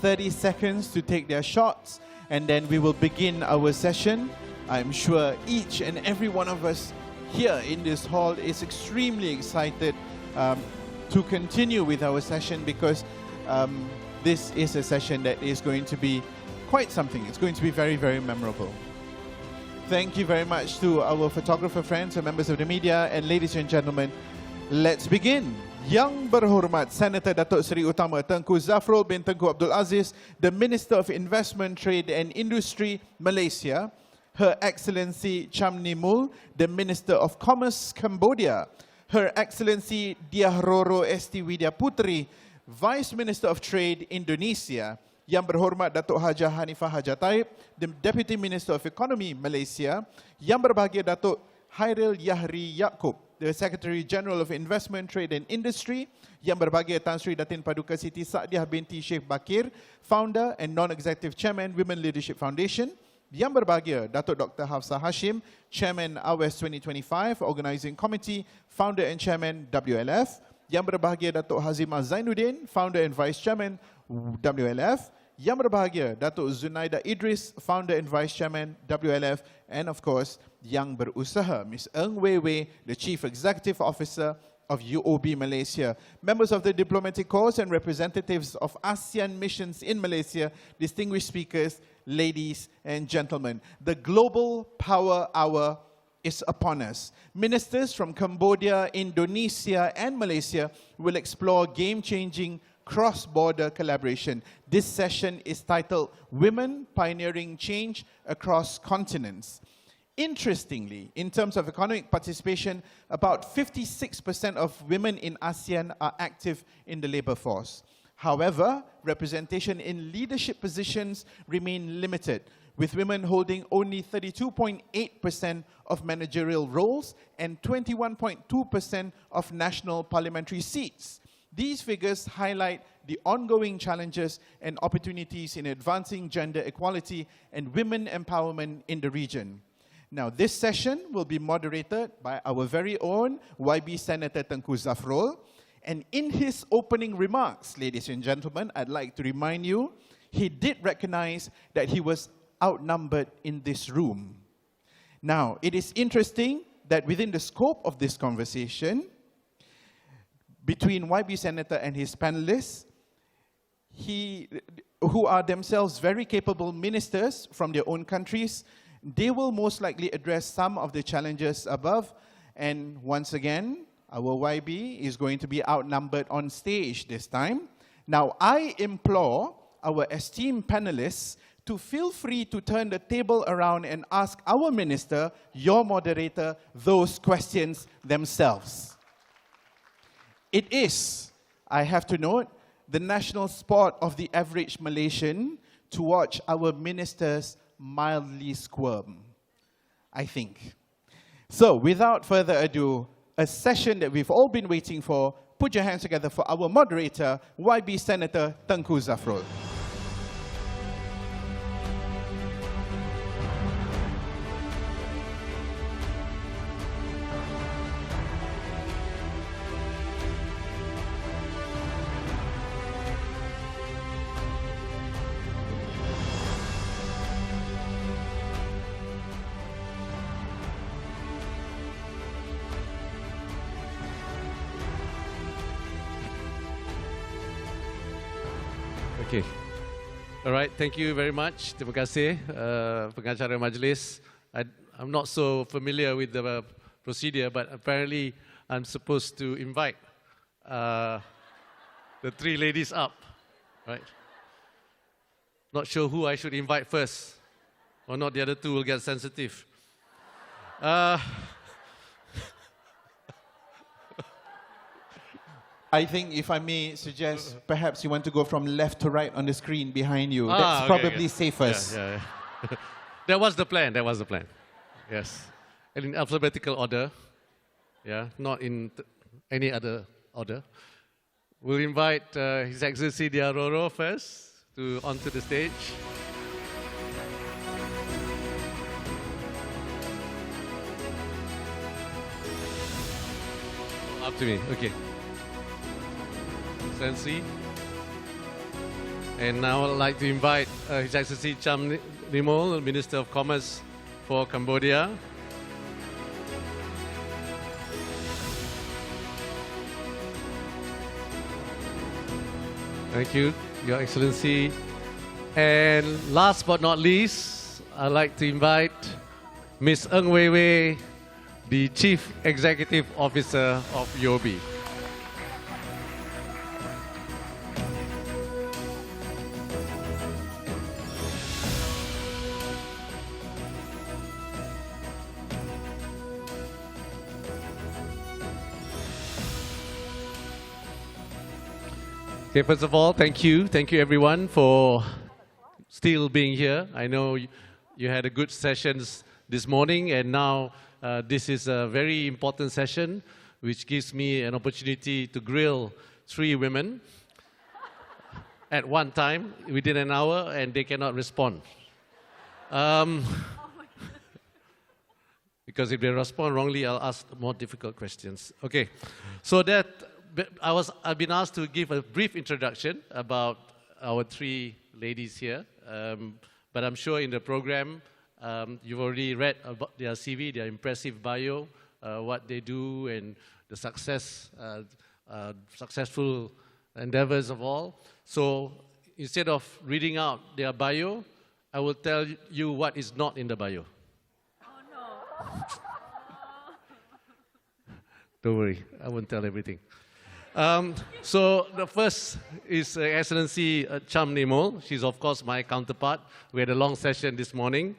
30 seconds to take their shots, and then we will begin our session. I'm sure each and every one of us here in this hall is extremely excited to continue with our session, because this is a session that is going to be quite something. It's going to be very, very memorable. Thank you very much to our photographer friends and members of the media. And ladies and gentlemen, let's begin. Yang Berhormat Senator Datuk Seri Utama Tengku Zafrul bin Tengku Abdul Aziz, the Minister of Investment, Trade and Industry, Malaysia. Her Excellency Cham Nimul, the Minister of Commerce, Cambodia. Her Excellency Dyah Roro Esti Widya Putri, Vice Minister of Trade, Indonesia. Yang Berhormat Datuk Hajah Hanifah Hajataib, the Deputy Minister of Economy, Malaysia. Yang Berbahagia Datuk Hairil Yahri Yaakob, the Secretary General of Investment, Trade and Industry. Yang Berbahagia Tan Sri Datin Paduka Siti Saadiah binti Sheikh Bakir, Founder and Non-Executive Chairman, Women Leadership Foundation. Yang Berbahagia Datuk Dr. Hafsah Hashim, Chairman AWES 2025, Organising Committee, Founder and Chairman, WLF. Yang Berbahagia Datuk Hazimah Zainuddin, Founder and Vice Chairman, WLF. Yang Berbahagia Datuk Zunaida Idris, Founder and Vice Chairman, WLF. And of course, Yang Berusaha, Ms. Ng Wei Wei, the Chief Executive Officer of UOB Malaysia. Members of the diplomatic corps and representatives of ASEAN missions in Malaysia, distinguished speakers, ladies and gentlemen. The Global Power Hour is upon us. Ministers from Cambodia, Indonesia and Malaysia will explore game-changing cross-border collaboration. This session is titled Women Pioneering Change Across Continents. Interestingly, in terms of economic participation, about 56% of women in ASEAN are active in the labor force. However, representation in leadership positions remain limited, with women holding only 32.8% of managerial roles and 21.2% of national parliamentary seats. These figures highlight the ongoing challenges and opportunities in advancing gender equality and women empowerment in the region. Now, this session will be moderated by our very own YB Senator Tengku Zafrul. And in his opening remarks, ladies and gentlemen, I'd like to remind you, he did recognize that he was outnumbered in this room. Now, it is interesting that within the scope of this conversation, between YB Senator and his panelists, who are themselves very capable ministers from their own countries, they will most likely address some of the challenges above. And once again, our YB is going to be outnumbered on stage this time. Now, I implore our esteemed panelists to feel free to turn the table around and ask our minister, your moderator, those questions themselves. It is, I have to note, the national sport of the average Malaysian to watch our ministers mildly squirm, I think. So, without further ado, a session that we've all been waiting for. Put your hands together for our moderator, YB Senator Tengku Zafrul. Okay. All right, thank you very much. Terima kasih, pengacara majlis. I'm not so familiar with the procedure, but apparently I'm supposed to invite the three ladies up, right? Not sure who I should invite first, or not the other two will get sensitive. I think, if I may suggest, perhaps you want to go from left to right on the screen behind you. That's probably safest. Yeah. That was the plan, Yes. And in alphabetical order, not in any other order. We'll invite His Excellency Dyah Roro first onto the stage. Up to me, okay. Excellency. And now I'd like to invite His Excellency Cham Nimul, Minister of Commerce for Cambodia. Thank you, Your Excellency. And last but not least, I'd like to invite Ms. Ng Wei Wei, the Chief Executive Officer of UOB. Okay, first of all, thank you. Thank you everyone for still being here. I know you had a good sessions this morning, and now this is a very important session which gives me an opportunity to grill 3 women at one time within an hour, and they cannot respond. Because if they respond wrongly, I'll ask more difficult questions. Okay, so I've been asked to give a brief introduction about our 3 ladies here, but I'm sure in the program you've already read about their CV, their impressive bio, what they do, and the successful endeavors of all. So instead of reading out their bio, I will tell you what is not in the bio. Oh no. Don't worry, I won't tell everything. So the first is Excellency Cham Nimul. She's of course my counterpart. We had a long session this morning.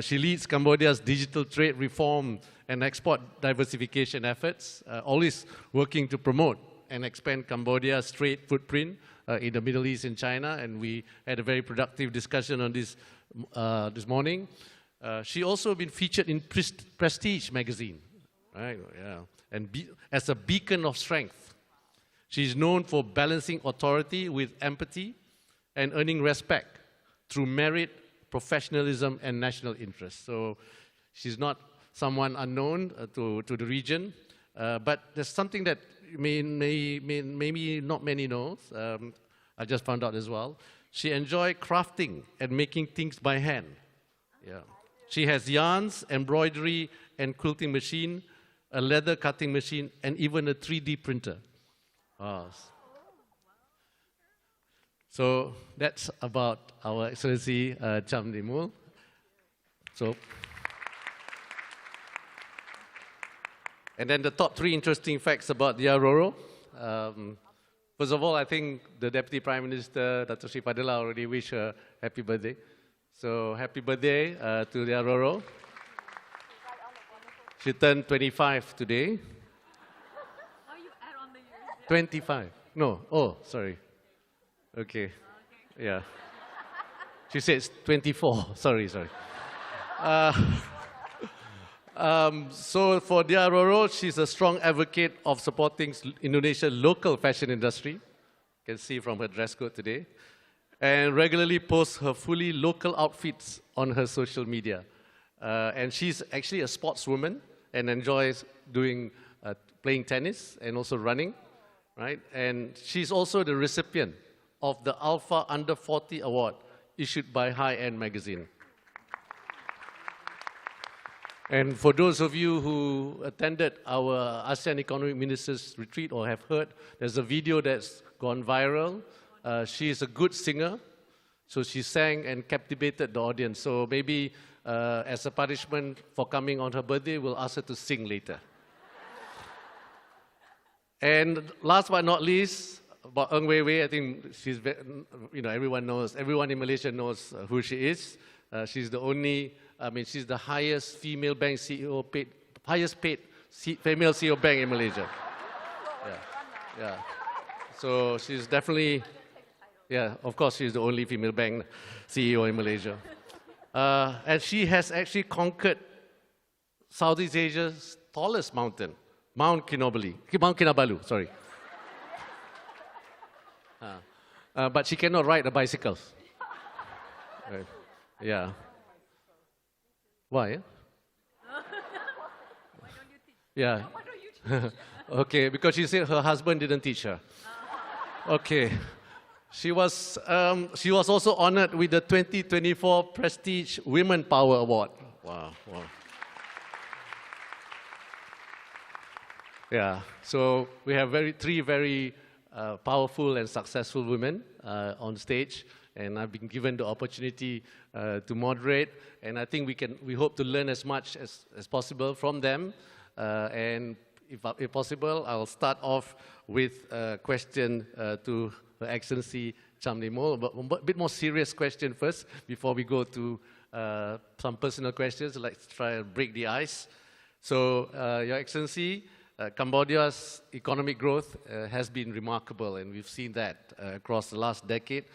She leads Cambodia's digital trade reform and export diversification efforts, always working to promote and expand Cambodia's trade footprint in the Middle East and China. And we had a very productive discussion on this this morning. She also been featured in Prestige magazine, right? Yeah, and as a beacon of strength. She's known for balancing authority with empathy and earning respect through merit, professionalism, and national interest. So she's not someone unknown to the region, but there's something that maybe not many knows. I just found out as well. She enjoys crafting and making things by hand. Yeah. She has yarns, embroidery, and quilting machine, a leather cutting machine, and even a 3D printer. So that's about our Excellency Cham Nimul. And then the top 3 interesting facts about Dyah Roro. First of all, I think the Deputy Prime Minister, Dr. Sri Fadila, already wished her happy birthday. So happy birthday to Dyah Roro. She turned 25 today. 25. No. Oh, sorry. Okay. Yeah. She says 24. Sorry. So for Dyah Roro, she's a strong advocate of supporting Indonesia's local fashion industry. You can see from her dress code today. And regularly posts her fully local outfits on her social media. And she's actually a sportswoman and enjoys playing tennis and also running. Right? And she's also the recipient of the Alpha Under 40 Award issued by High End Magazine. And for those of you who attended our ASEAN Economic Ministers Retreat or have heard, there's a video that's gone viral. She is a good singer, so she sang and captivated the audience. So maybe as a punishment for coming on her birthday, we'll ask her to sing later. And last but not least, about Ng Wei Wei, I think she's, everyone in Malaysia knows who she is. She's the only, she's the highest female bank CEO highest paid female CEO bank in Malaysia. Yeah. So she's definitely, of course, she's the only female bank CEO in Malaysia. And she has actually conquered Southeast Asia's tallest mountain. Mount Kinabalu, sorry. But she cannot ride a bicycle. Right. Yeah. Why? Why don't you teach? Yeah. Why don't you teach? Okay, because she said her husband didn't teach her. Okay. She was also honored with the 2024 Prestige Women Power Award. Wow, wow. Yeah, so we have three very powerful and successful women on stage, and I've been given the opportunity to moderate, and I think we hope to learn as much as possible from them, and if possible, I'll start off with a question to Her Excellency Cham Nimul, but a bit more serious question first before we go to some personal questions. Let's try and break the ice. So, Your Excellency, Cambodia's economic growth has been remarkable, and we've seen that across the last decade,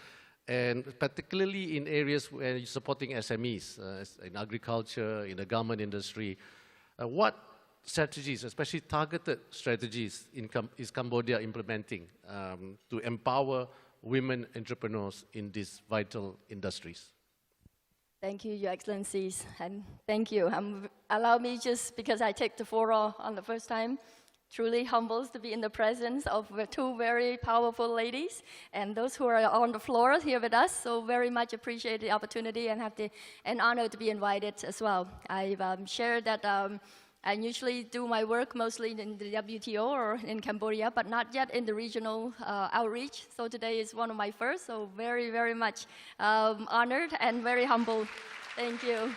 and particularly in areas where you're supporting SMEs, in agriculture, in the garment industry. What strategies, especially targeted strategies, is Cambodia implementing to empower women entrepreneurs in these vital industries? Thank you, Your Excellencies, and thank you. Allow me, just because I take the floor on the first time, truly humbled to be in the presence of two very powerful ladies, and those who are on the floor here with us, so very much appreciate the opportunity and have an honor to be invited as well. I've shared that I usually do my work mostly in the WTO or in Cambodia, but not yet in the regional outreach. So today is one of my first, so very, very much honored and very humble. Thank you.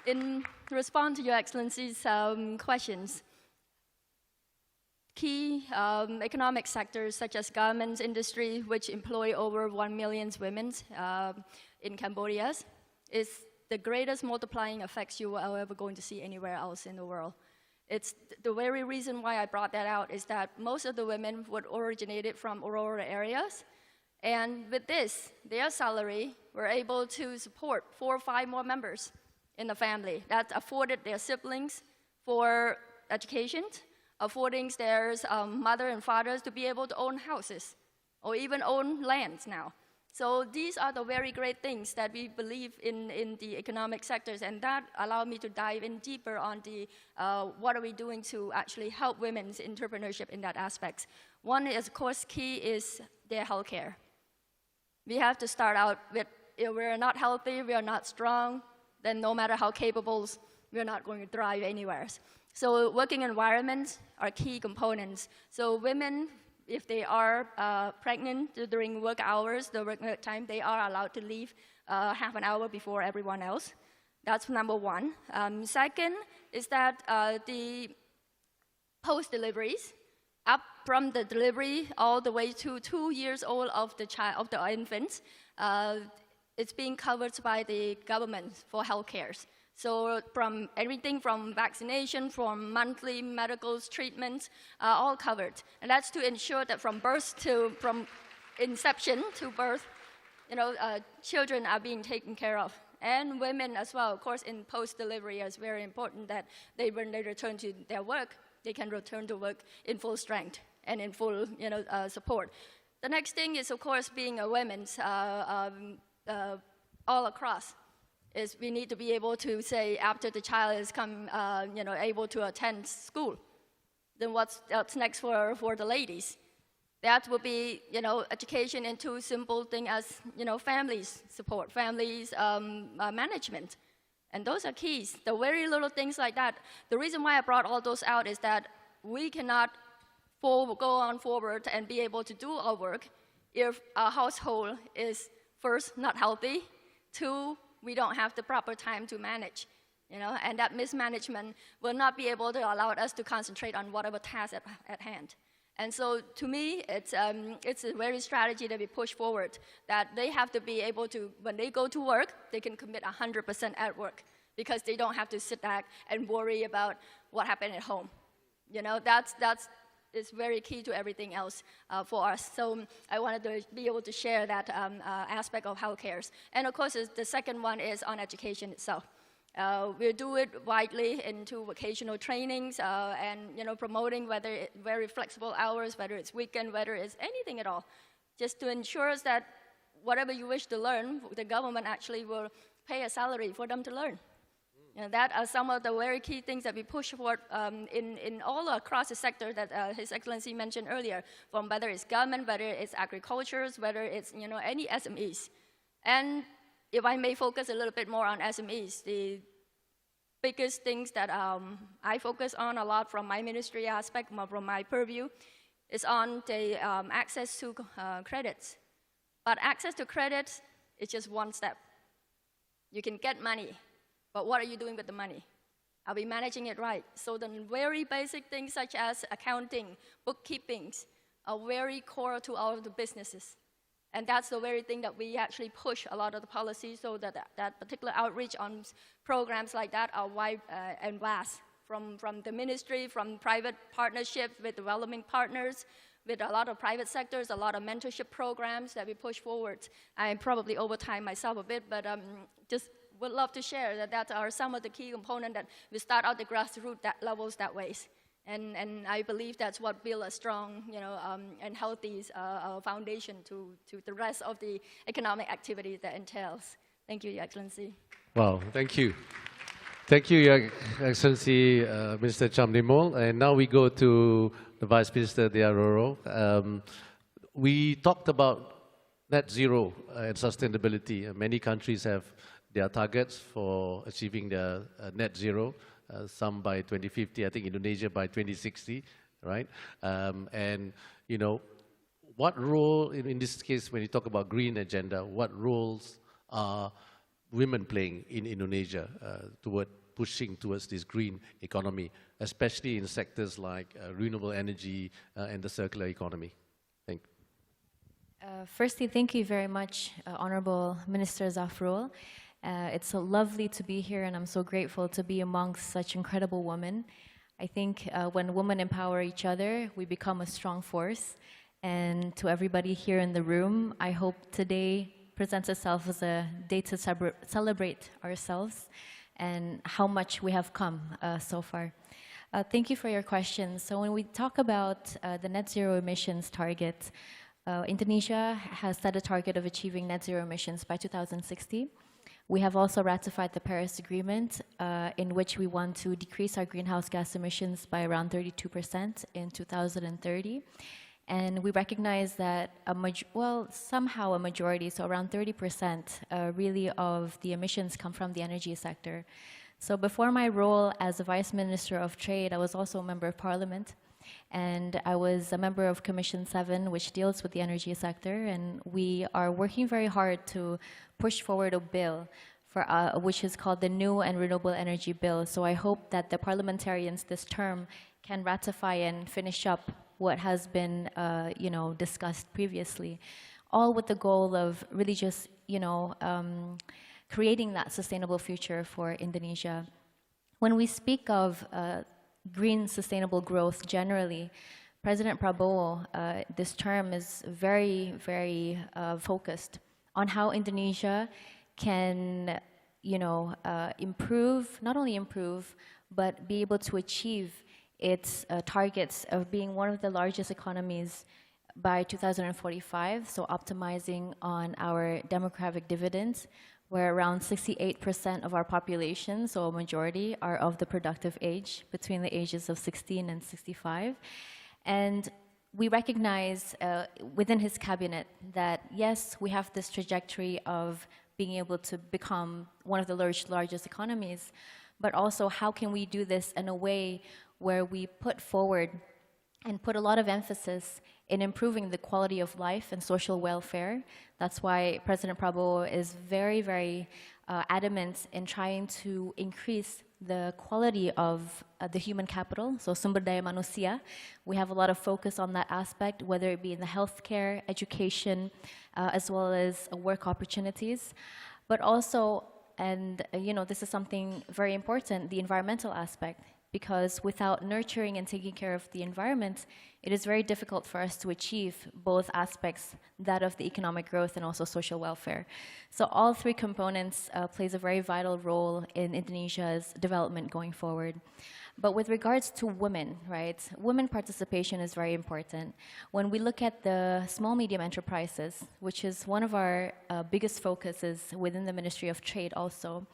In response to Your Excellency's questions, key economic sectors such as garments industry, which employ over 1 million women in Cambodia, is the greatest multiplying effects you are ever going to see anywhere else in the world. It's the very reason why I brought that out is that most of the women would originated from rural areas, and with this, their salary were able to support 4 or 5 more members in the family. That afforded their siblings for education, affording their mother and fathers to be able to own houses or even own lands now. So these are the very great things that we believe in the economic sectors, and that allowed me to dive in deeper on the what are we doing to actually help women's entrepreneurship in that aspect. One is, of course, key is their healthcare. We have to start out with, if we're not healthy, we are not strong, then no matter how capable, we're not going to thrive anywhere. So working environments are key components. So women, if they are pregnant during work hours, the work time, they are allowed to leave half an hour before everyone else. That's number one. Second is that the post-deliveries, up from the delivery all the way to 2 years old of the child, of the infant, it's being covered by the government for health care. So from everything from vaccination, from monthly medical treatments, all covered. And that's to ensure that from inception to birth, children are being taken care of. And women as well, of course, in post-delivery, it's very important that when they return to their work, they can return to work in full strength and in full support. The next thing is, of course, being a women's all across. Is we need to be able to say after the child is able to attend school, then what's next for the ladies? That would be education into simple thing as families support, families management, and those are keys. The very little things like that. The reason why I brought all those out is that we cannot go on forward and be able to do our work if our household is first not healthy, 2. We don't have the proper time to manage, and that mismanagement will not be able to allow us to concentrate on whatever task at hand. And so to me, it's a very strategy that we push forward, that they have to be able to, when they go to work, they can commit 100% at work because they don't have to sit back and worry about what happened at home. It's very key to everything else for us. So I wanted to be able to share that aspect of healthcare. And of course, the second one is on education itself. We do it widely into vocational trainings and promoting whether it's very flexible hours, whether it's weekend, whether it's anything at all, just to ensure that whatever you wish to learn, the government actually will pay a salary for them to learn. And that are some of the very key things that we push forward in all across the sector that His Excellency mentioned earlier, from whether it's government, whether it's agriculture, whether it's any SMEs. And if I may focus a little bit more on SMEs, the biggest things that I focus on a lot from my ministry aspect, from my purview, is on the access to credits. But access to credit is just one step. You can get money, but what are you doing with the money? Are we managing it right? So the very basic things such as accounting, bookkeeping, are very core to all of the businesses. And that's the very thing that we actually push a lot of the policies, so that particular outreach on programs like that are wide and vast, from the ministry, from private partnership with development partners, with a lot of private sectors, a lot of mentorship programs that we push forward. I'm probably over time myself a bit, but just would love to share that are some of the key components that we start out the grassroots levels that ways. And I believe that's what builds a strong, and healthy foundation to the rest of the economic activity that entails. Thank you, Your Excellency. Wow, thank you. Thank you, Your Excellency, Minister Cham Nimul. And now we go to the Vice Minister, Dyah Roro. We talked about net zero and sustainability. Many countries have their targets for achieving their net zero. Some by 2050, I think Indonesia by 2060, right? And, what role, in this case, when you talk about green agenda, what roles are women playing in Indonesia toward pushing towards this green economy, especially in sectors like renewable energy and the circular economy? Thank you. Firstly, thank you very much, Honorable Minister Zafrul. It's so lovely to be here, and I'm so grateful to be amongst such incredible women. I think when women empower each other, we become a strong force. And to everybody here in the room, I hope today presents itself as a day to celebrate ourselves and how much we have come so far. Thank you for your questions. So when we talk about the net zero emissions target, Indonesia has set a target of achieving net zero emissions by 2060. We have also ratified the Paris Agreement, in which we want to decrease our greenhouse gas emissions by around 32% in 2030. And we recognize that somehow a majority, so around 30% really of the emissions come from the energy sector. So before my role as a Vice Minister of Trade, I was also a member of Parliament. And I was a member of Commission 7, which deals with the energy sector, and we are working very hard to push forward a bill for, which is called the New and Renewable Energy Bill. So I hope that the parliamentarians this term can ratify and finish up what has been discussed previously, all with the goal of really just creating that sustainable future for Indonesia. When we speak of green sustainable growth generally, President Prabowo this term is very, very focused on how Indonesia can, not only improve, but be able to achieve its targets of being one of the largest economies by 2045, so optimizing on our demographic dividends, where around 68% of our population, so a majority, are of the productive age, between the ages of 16 and 65. And we recognize within his cabinet that, yes, we have this trajectory of being able to become one of the largest economies, but also how can we do this in a way where we put forward and put a lot of emphasis in improving the quality of life and social welfare. That's why President Prabowo is very, very adamant in trying to increase the quality of the human capital, so sumber daya manusia. We have a lot of focus on that aspect, whether it be in the healthcare, education, as well as work opportunities. But also, and this is something very important, the environmental aspect. Because without nurturing and taking care of the environment, it is very difficult for us to achieve both aspects, that of the economic growth and also social welfare. So all three components plays a very vital role in Indonesia's development going forward. But with regards to women, right, women participation is very important. When we look at the small medium enterprises, which is one of our biggest focuses within the Ministry of Trade also,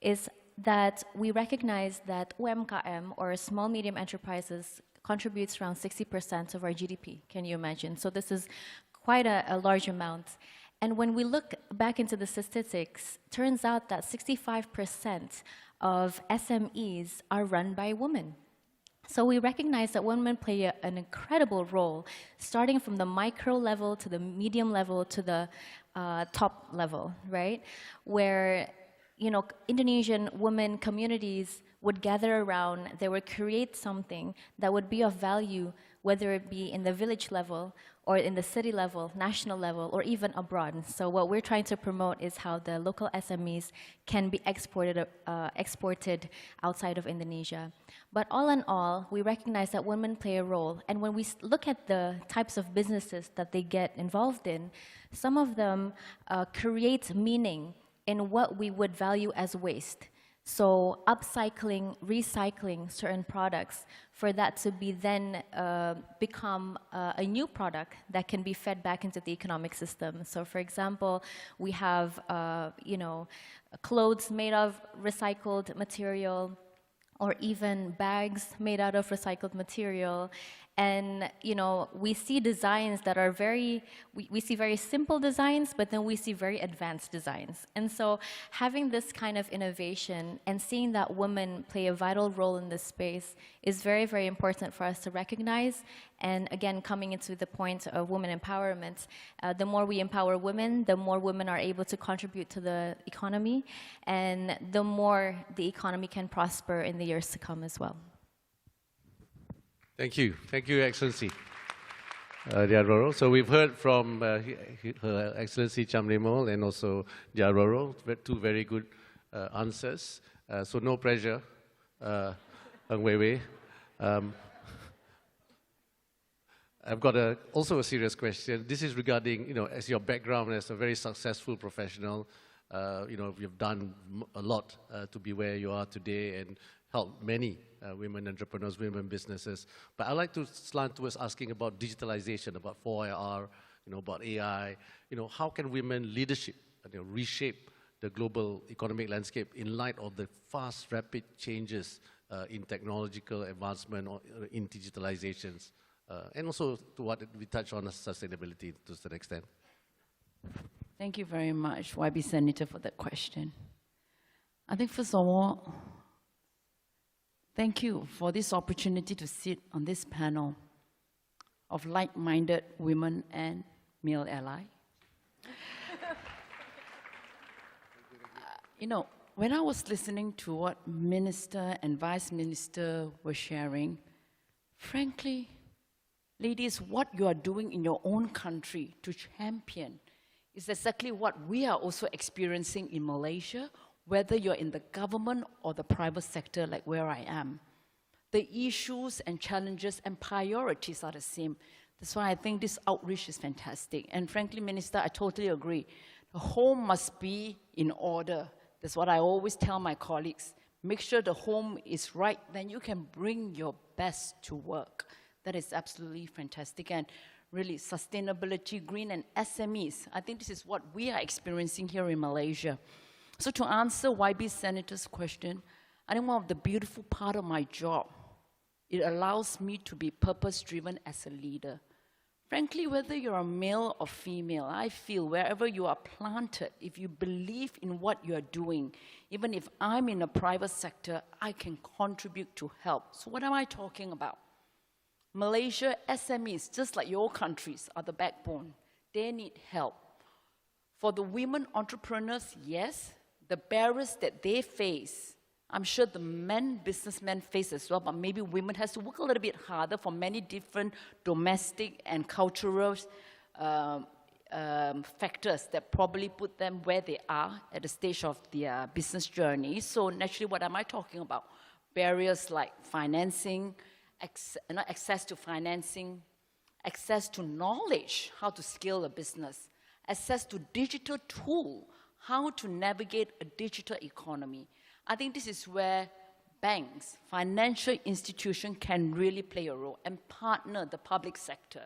is that we recognize that UMKM, or small medium enterprises, contributes around 60% of our GDP. Can you imagine? So this is quite a large amount. And when we look back into the statistics, turns out that 65% of SMEs are run by women. So we recognize that women play an incredible role, starting from the micro level to the medium level to the top level, right? Where, you know, Indonesian women communities would gather around, they would create something that would be of value, whether it be in the village level or in the city level, national level, or even abroad. So what we're trying to promote is how the local SMEs can be exported outside of Indonesia. But all in all, we recognize that women play a role. And when we look at the types of businesses that they get involved in, some of them create meaning in what we would value as waste. So upcycling, recycling certain products for that to be then become a new product that can be fed back into the economic system. So for example, we have you know, clothes made of recycled material, or even bags made out of recycled material. And, you know, we see designs that are we see very simple designs, but then we see very advanced designs. And so having this kind of innovation and seeing that women play a vital role in this space is very, very important for us to recognize. And again, coming into the point of women empowerment, the more we empower women, the more women are able to contribute to the economy, and the more the economy can prosper in the years to come as well. Thank you, Excellency Dyah Roro. So we've heard from Her Excellency Cham Nimul and also Dyah Roro, two very good answers. So no pressure, Ng Wei Wei. I've got also a serious question. This is regarding, you know, as your background as a very successful professional, you know, you've done a lot to be where you are today and helped many women entrepreneurs, women businesses. But I'd like to slant towards asking about digitalization, about 4IR, you know, about AI. You know, how can women leadership, you know, reshape the global economic landscape in light of the fast, rapid changes in technological advancement or in digitalizations, and also to what we touch on sustainability to some extent. Thank you very much, YB Senator, for that question. I think first of all, thank you for this opportunity to sit on this panel of like-minded women and male ally. You know, when I was listening to what Minister and Vice Minister were sharing, frankly, ladies, what you are doing in your own country to champion is exactly what we are also experiencing in Malaysia, whether you're in the government or the private sector like where I am. The issues and challenges and priorities are the same. That's why I think this outreach is fantastic. And frankly, Minister, I totally agree. The home must be in order. That's what I always tell my colleagues. Make sure the home is right, then you can bring your best to work. That is absolutely fantastic. And really, sustainability, green, and SMEs, I think this is what we are experiencing here in Malaysia. So to answer YB Senator's question, I think one of the beautiful part of my job, it allows me to be purpose-driven as a leader. Frankly, whether you're a male or female, I feel wherever you are planted, if you believe in what you're doing, even if I'm in a private sector, I can contribute to help. So what am I talking about? Malaysia, SMEs, just like your countries, are the backbone. They need help. For the women entrepreneurs, yes, the barriers that they face, I'm sure the men businessmen face as well, but maybe women has to work a little bit harder for many different domestic and cultural factors that probably put them where they are at the stage of their business journey. So naturally, what am I talking about? Barriers like financing, access to financing, access to knowledge, how to scale a business, access to digital tool, how to navigate a digital economy. I think this is where banks, financial institutions can really play a role and partner the public sector.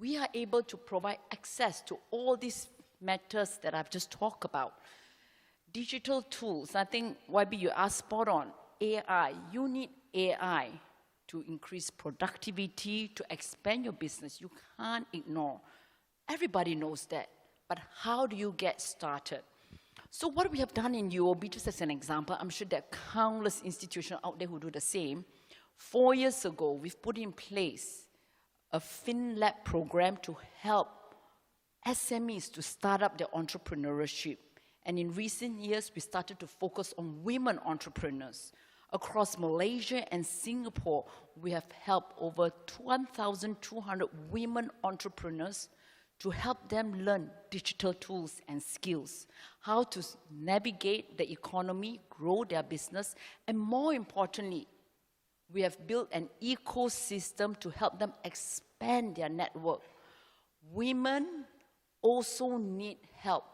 We are able to provide access to all these matters that I've just talked about. digital tools, I think, YB, you are spot on. AI, you need AI to increase productivity, to expand your business. You can't ignore. Everybody knows that. But how do you get started? So what we have done in UOB, just as an example, I'm sure there are countless institutions out there who do the same. 4 years ago, we've put in place a FinLab program to help SMEs to start up their entrepreneurship. And in recent years, we started to focus on women entrepreneurs. Across Malaysia and Singapore, we have helped over 1,200 women entrepreneurs to help them learn digital tools and skills, how to navigate the economy, grow their business, and more importantly, we have built an ecosystem to help them expand their network. Women also need help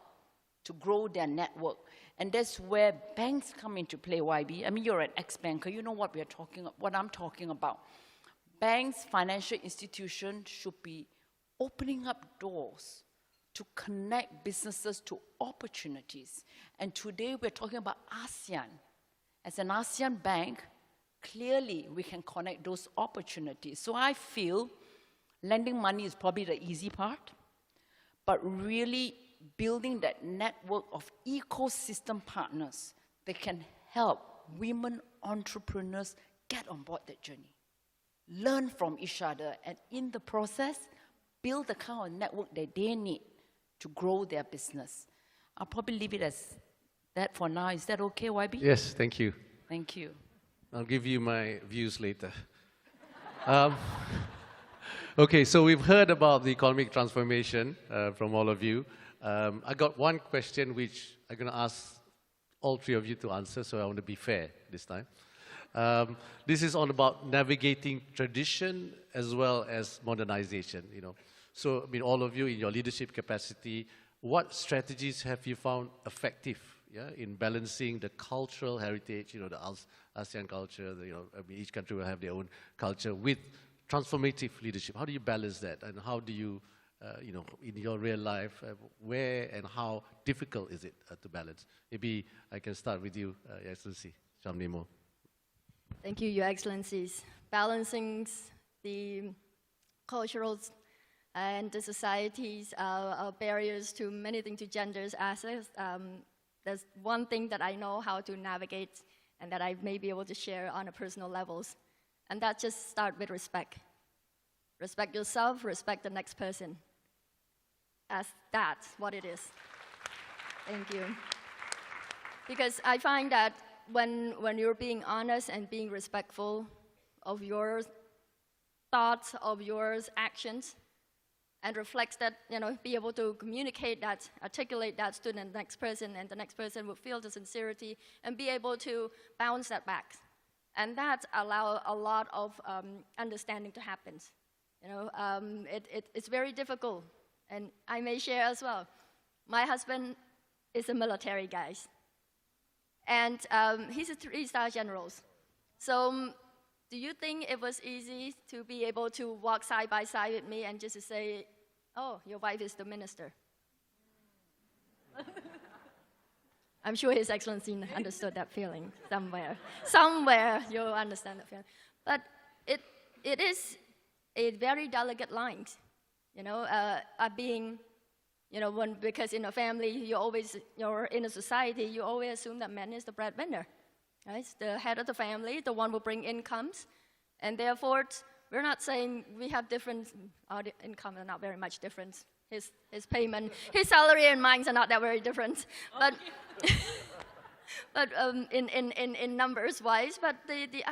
to grow their network. And that's where banks come into play, YB. I mean, you're an ex-banker, you know what I'm talking about. Banks, financial institutions should be opening up doors to connect businesses to opportunities. And today we're talking about ASEAN. As an ASEAN bank, clearly we can connect those opportunities. So I feel lending money is probably the easy part, but really building that network of ecosystem partners that can help women entrepreneurs get on board that journey, learn from each other, and in the process, build the kind of network that they need to grow their business. I'll probably leave it as that for now. Is that okay, YB? Yes, thank you. Thank you. I'll give you my views later. Okay, so we've heard about the economic transformation from all of you. I got one question which I'm going to ask all three of you to answer, so I want to be fair this time. This is all about navigating tradition as well as modernization, you know. So, I mean, all of you in your leadership capacity, what strategies have you found effective, yeah, in balancing the cultural heritage, you know, the ASEAN culture, you know, I mean, each country will have their own culture with transformative leadership? How do you balance that, and how do you, you know, in your real life, where and how difficult is it to balance? Maybe I can start with you, Your Excellency, Cham Nimul. Thank you, Your Excellencies. Balancing the cultural and the society's barriers to many things, to gender's access. There's one thing that I know how to navigate and that I may be able to share on a personal levels. And that just start with respect. Respect yourself, respect the next person. As that's what it is. Thank you. Because I find that when you're being honest and being respectful of your thoughts, of your actions, and reflects that, you know, be able to communicate that, articulate that to the next person, and the next person will feel the sincerity and be able to bounce that back. And that allows a lot of understanding to happen. You know, it's very difficult, and I may share as well. My husband is a military guy, and he's a 3-star general. So do you think it was easy to be able to walk side by side with me and just to say, oh, your wife is the minister? I'm sure His Excellency understood that feeling somewhere. Somewhere you'll understand that feeling. But it is a very delicate line, you know, being, you know, because in a family, you're in a society, you always assume that man is the breadwinner. Right? The head of the family, the one who bring incomes, and therefore we're not saying we have different, our income are not very much different. His payment, his salary and mine are not that very different, but but in numbers wise. But the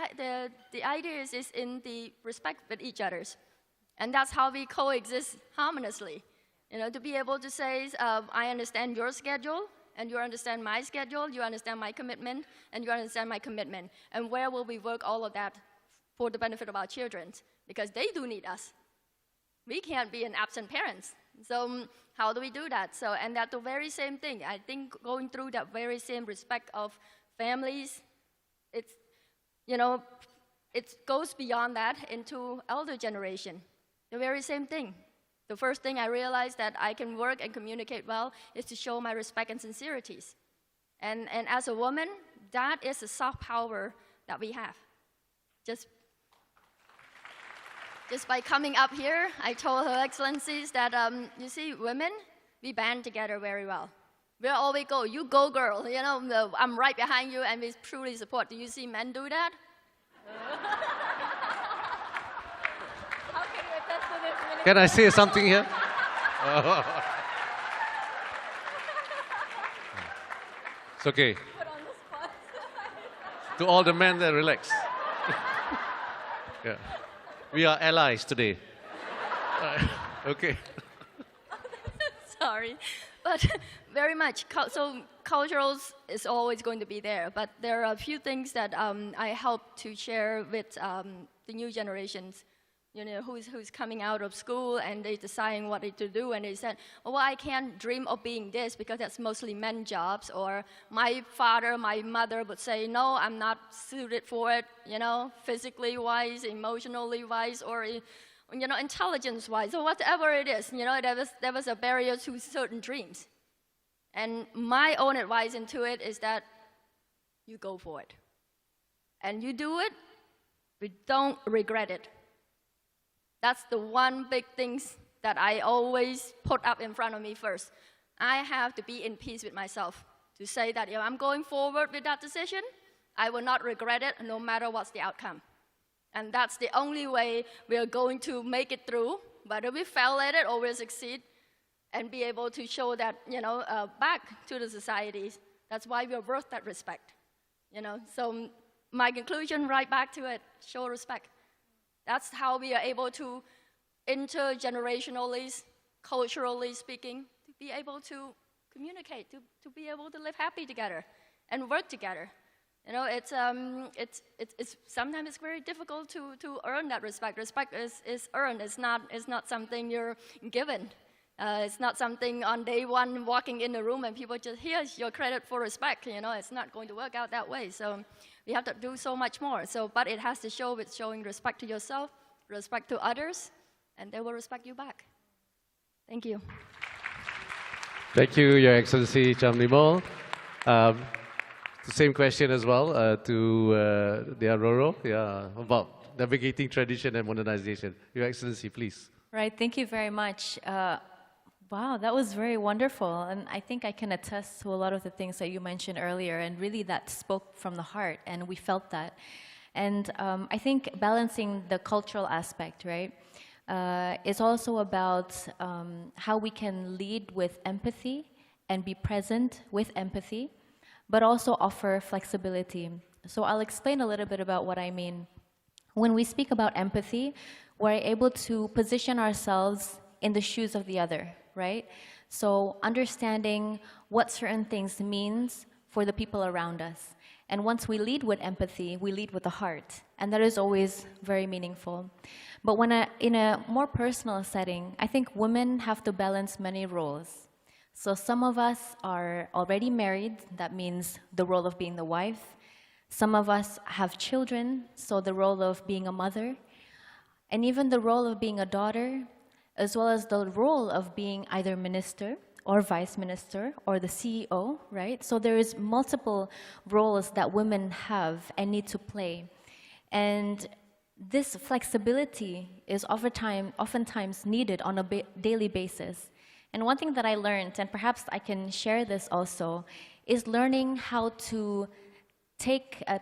idea is in the respect with each others, and that's how we coexist harmoniously. You know, to be able to say, I understand your schedule, and you understand my schedule, you understand my commitment, and you understand my commitment. And where will we work all of that for the benefit of our children? Because they do need us. We can't be an absent parents. So how do we do that? So, and that's the very same thing. I think going through that very same respect of families, it's, you know, it goes beyond that into elder generation. The very same thing. The first thing I realized that I can work and communicate well is to show my respect and sincerities. And as a woman, that is a soft power that we have. Just by coming up here, I told Her Excellencies that, you see, women, we band together very well. Where all we go, you go, girl. You know, I'm right behind you, and we truly support. Do you see men do that? How can you attest to this, Minister? Can I say something here? It's okay. Put on the spot. To all the men there, relax. Yeah. We are allies today. Okay. Sorry, but very much. So culturals is always going to be there, but there are a few things that I hope to share with the new generations. You know, who's coming out of school and they deciding what to do, and they said, oh, well, I can't dream of being this because that's mostly men jobs, or my father, my mother would say, no, I'm not suited for it, you know, physically wise, emotionally wise, or, you know, intelligence wise, or whatever it is, you know, there was a barrier to certain dreams. And my own advice into it is that you go for it. And you do it, but don't regret it. That's the one big thing that I always put up in front of me first. I have to be in peace with myself to say that if I'm going forward with that decision, I will not regret it no matter what's the outcome. And that's the only way we are going to make it through, whether we fail at it or we succeed, and be able to show that, you know, back to the societies. That's why we are worth that respect, you know. So my conclusion, right back to it, show respect. That's how we are able to, intergenerationally, culturally speaking, to be able to communicate, to be able to live happy together and work together. You know, it's sometimes it's very difficult to earn that respect. Respect is earned. It's not something you're given. It's not something on day one walking in the room and people just, here's your credit for respect. You know, it's not going to work out that way. So we have to do so much more. So, but it has to show with showing respect to yourself, respect to others, and they will respect you back. Thank you. Thank you, Your Excellency Cham Nimul. The same question as well to Dyah Roro, yeah, about navigating tradition and modernization. Your Excellency, please. Right, thank you very much. Wow, that was very wonderful. And I think I can attest to a lot of the things that you mentioned earlier, and really that spoke from the heart, and we felt that. And I think balancing the cultural aspect, right, is also about how we can lead with empathy and be present with empathy, but also offer flexibility. So I'll explain a little bit about what I mean. When we speak about empathy, we're able to position ourselves in the shoes of the other, right? So understanding what certain things means for the people around us. And once we lead with empathy, we lead with the heart. And that is always very meaningful. But in a more personal setting, I think women have to balance many roles. So some of us are already married, that means the role of being the wife. Some of us have children, so the role of being a mother. And even the role of being a daughter, as well as the role of being either minister or vice minister or the CEO, right? So there is multiple roles that women have and need to play. And this flexibility is oftentimes needed on a daily basis. And one thing that I learned, and perhaps I can share this also, is learning how to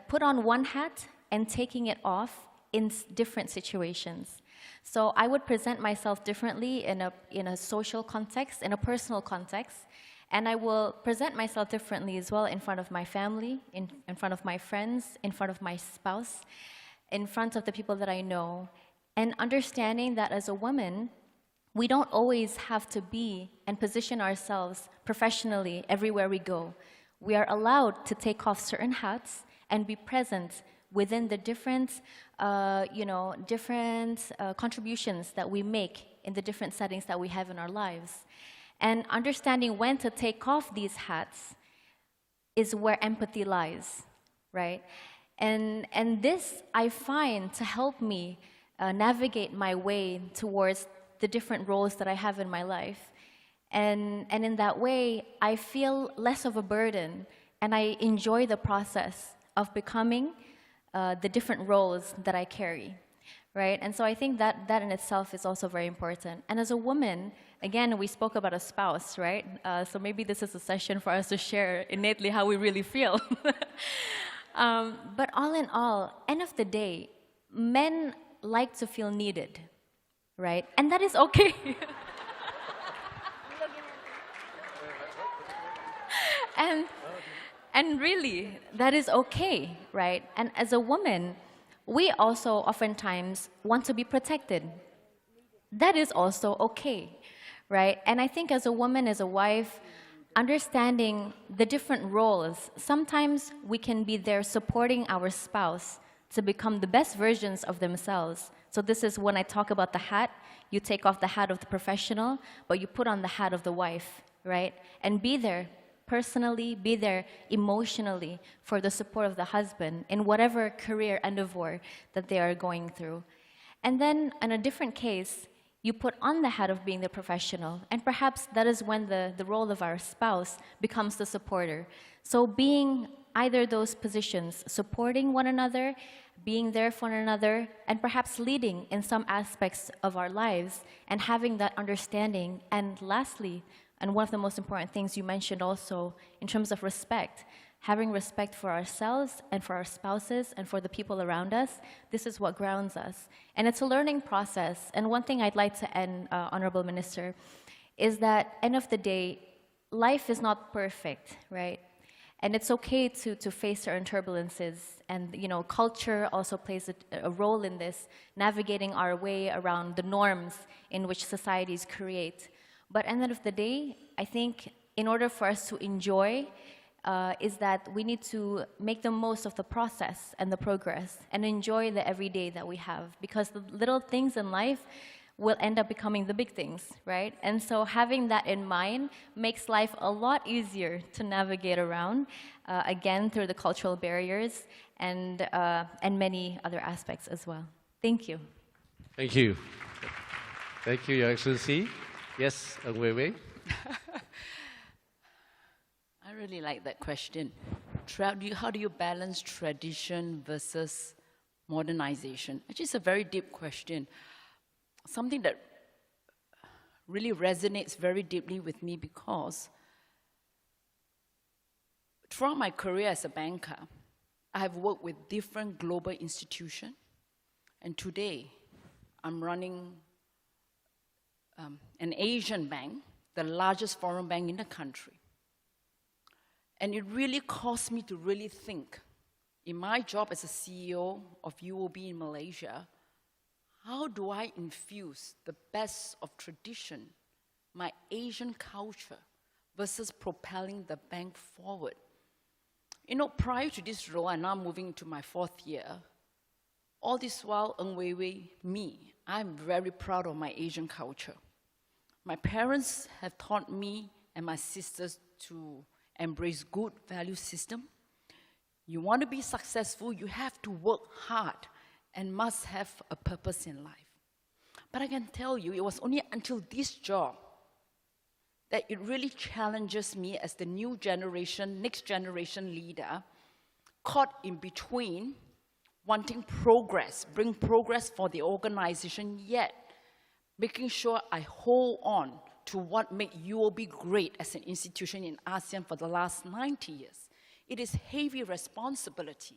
put on one hat and taking it off in different situations. So I would present myself differently in a social context, in a personal context, and I will present myself differently as well in front of my family, in front of my friends, in front of my spouse, in front of the people that I know, and understanding that as a woman, we don't always have to be and position ourselves professionally everywhere we go. We are allowed to take off certain hats and be present within the different contributions that we make in the different settings that we have in our lives. And understanding when to take off these hats is where empathy lies, right? And this I find to help me navigate my way towards the different roles that I have in my life. And in that way, I feel less of a burden and I enjoy the process of becoming the different roles that I carry, right? And so I think that in itself is also very important. And as a woman, again, we spoke about a spouse, right? So maybe this is a session for us to share innately how we really feel. But all in all, end of the day, men like to feel needed, right? And that is okay. And really, that is okay, right? And as a woman, we also oftentimes want to be protected. That is also okay, right? And I think as a woman, as a wife, understanding the different roles, sometimes we can be there supporting our spouse to become the best versions of themselves. So this is when I talk about the hat, you take off the hat of the professional, but you put on the hat of the wife, right? And be there personally, be there emotionally for the support of the husband in whatever career endeavor that they are going through. And then in a different case, you put on the hat of being the professional, and perhaps that is when the role of our spouse becomes the supporter. So being either those positions, supporting one another, being there for one another, and perhaps leading in some aspects of our lives, and having that understanding. And lastly, and one of the most important things you mentioned also, in terms of respect, having respect for ourselves and for our spouses and for the people around us, this is what grounds us. And it's a learning process. And one thing I'd like to end, Honorable Minister, is that end of the day, life is not perfect, right? And it's okay to face certain turbulences. And, you know, culture also plays a role in this, navigating our way around the norms in which societies create. But at the end of the day, I think in order for us to enjoy, is that we need to make the most of the process and the progress and enjoy the everyday that we have, because the little things in life will end up becoming the big things, right? And so having that in mind makes life a lot easier to navigate around, again, through the cultural barriers and many other aspects as well. Thank you. Thank you. Thank you, Your Excellency. Yes, Ng Wei Wei. I really like that question. How do you balance tradition versus modernization? Actually, it's a very deep question. Something that really resonates very deeply with me, because throughout my career as a banker, I have worked with different global institutions, and today I'm running an Asian bank, the largest foreign bank in the country. And it really caused me to really think, in my job as a CEO of UOB in Malaysia, how do I infuse the best of tradition, my Asian culture, versus propelling the bank forward? You know, prior to this role, and now I'm moving to my 4th year, all this while, Ng Wei Wei, me, I'm very proud of my Asian culture. My parents have taught me and my sisters to embrace good value system. You want to be successful, you have to work hard and must have a purpose in life. But I can tell you, it was only until this job that it really challenges me as the new generation, next generation leader, caught in between wanting progress, bring progress for the organization, yet making sure I hold on to what made UOB great as an institution in ASEAN for the last 90 years. It is heavy responsibility.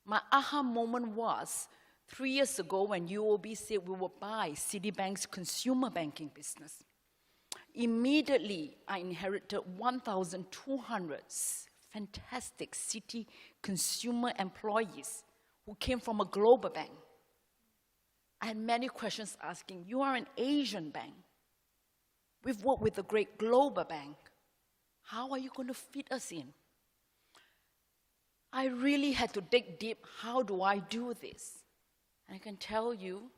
My aha moment was 3 years ago when UOB said we would buy Citibank's consumer banking business. Immediately, I inherited 1,200 fantastic Citi consumer employees who came from a global bank. I had many questions asking, you are an Asian bank. We've worked with a great global bank. How are you going to fit us in? I really had to dig deep. How do I do this? And I can tell you,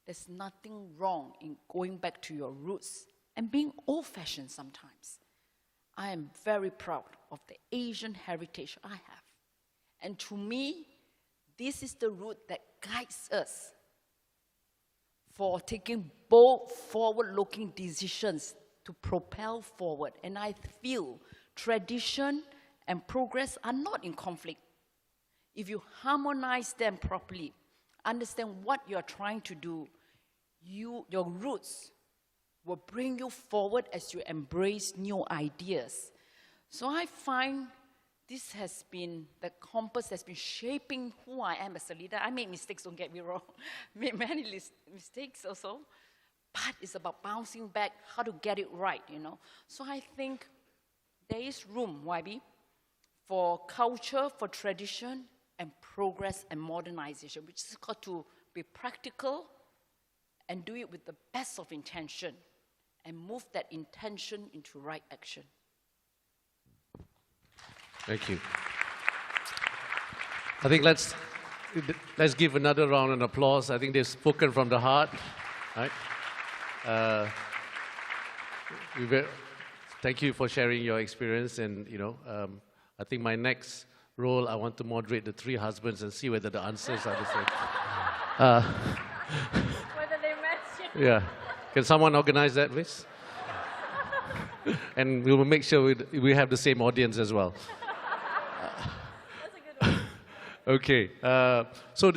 there's nothing wrong in going back to your roots and being old-fashioned sometimes. I am very proud of the Asian heritage I have. And to me, this is the route that guides us for taking bold, forward-looking decisions to propel forward. And I feel tradition and progress are not in conflict. If you harmonize them properly, understand what you're trying to do, your roots will bring you forward as you embrace new ideas. So I find this has been, the compass has been shaping who I am as a leader. I made mistakes, don't get me wrong. Made many mistakes also. But it's about bouncing back, how to get it right, you know. So I think there is room, YB, for culture, for tradition, and progress and modernization, which has got to be practical and do it with the best of intention and move that intention into right action. Thank you. I think let's give another round of applause. I think they've spoken from the heart, right? Thank you for sharing your experience, and I think my next role, I want to moderate the 3 husbands and see whether the answers are the same. Whether they match. Yeah, can someone organize that, please? And we will make sure we have the same audience as well. That's a good one. Okay, so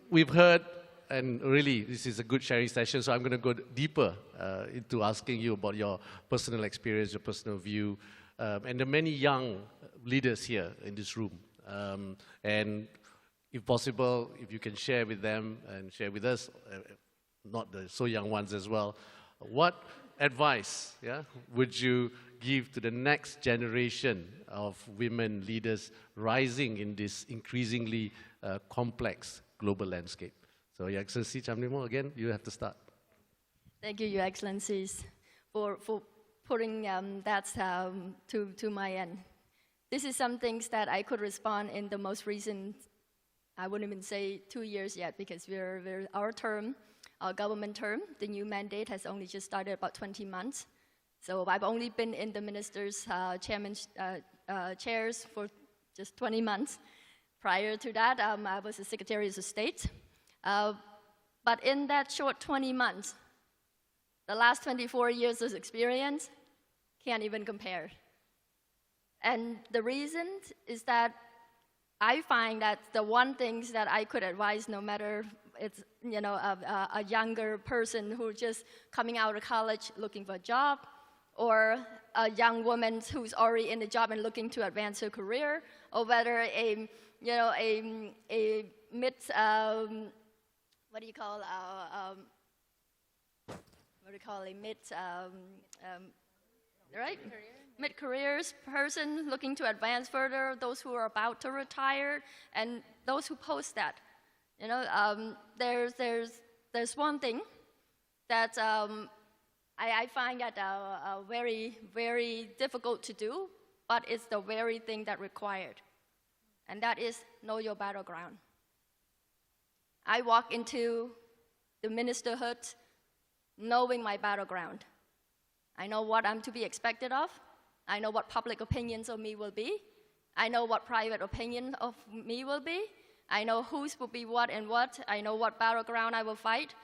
we've heard, and really this is a good sharing session, so I'm going to go deeper into asking you about your personal experience, your personal view, and the many young leaders here in this room. And if possible, if you can share with them and share with us, not the so young ones as well, what advice would you give to the next generation of women leaders rising in this increasingly complex global landscape? So, Your Excellency Cham Nimul, again, you have to start. Thank you, Your Excellencies, for putting that to my end. This is some things that I could respond in the most recent, I wouldn't even say 2 years yet, because our government term, the new mandate has only just started about 20 months. So I've only been in the ministers' chairs for just 20 months. Prior to that, I was a Secretary of State. But in that short 20 months, the last 24 years of experience can't even compare. And the reason is that I find that the one thing that I could advise, no matter it's a younger person who's just coming out of college looking for a job, or a young woman who's already in a job and looking to advance her career, or whether a mid mid-careers person looking to advance further, those who are about to retire, and those who post that. There's one thing that I find that very, very difficult to do, but it's the very thing that required, and that is know your battleground. I walk into the ministerhood knowing my battleground. I know what I'm to be expected of. I know what public opinions of me will be. I know what private opinion of me will be. I know whose will be what and what. I know what battleground I will fight.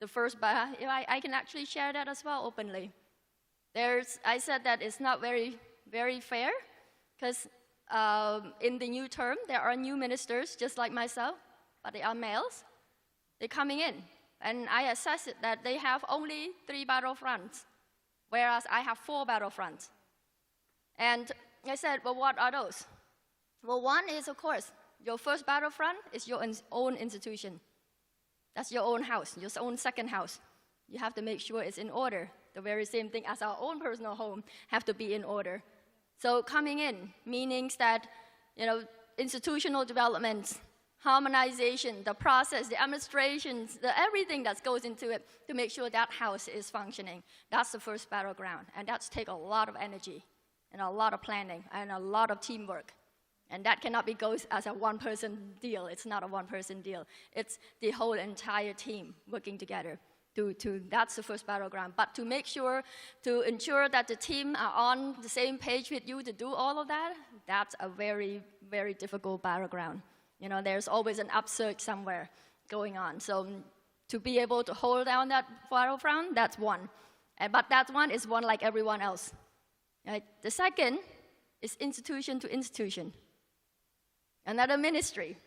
I can actually share that as well openly. I said that it's not very, very fair, because in the new term, there are new ministers just like myself, but they are males. They're coming in, and I assess it that they have only 3 battlefronts, whereas I have 4 battlefronts. And I said, well, what are those? Well, one is, of course, your first battlefront is your own institution. That's your own house, your own second house. You have to make sure it's in order. The very same thing as our own personal home have to be in order. So coming in, meaning that, institutional development, harmonization, the process, the administration, everything that goes into it to make sure that house is functioning. That's the first battleground, and that's take a lot of energy and a lot of planning and a lot of teamwork. And that cannot be goes as a one-person deal. It's not a one-person deal. It's the whole entire team working together. That's the first battleground. But to ensure that the team are on the same page with you to do all of that, that's a very, very difficult battleground. There's always an upsurge somewhere going on. So to be able to hold down that battlefront, that's one. But that one is one like everyone else. Right? The second It's institution to institution. Another ministry.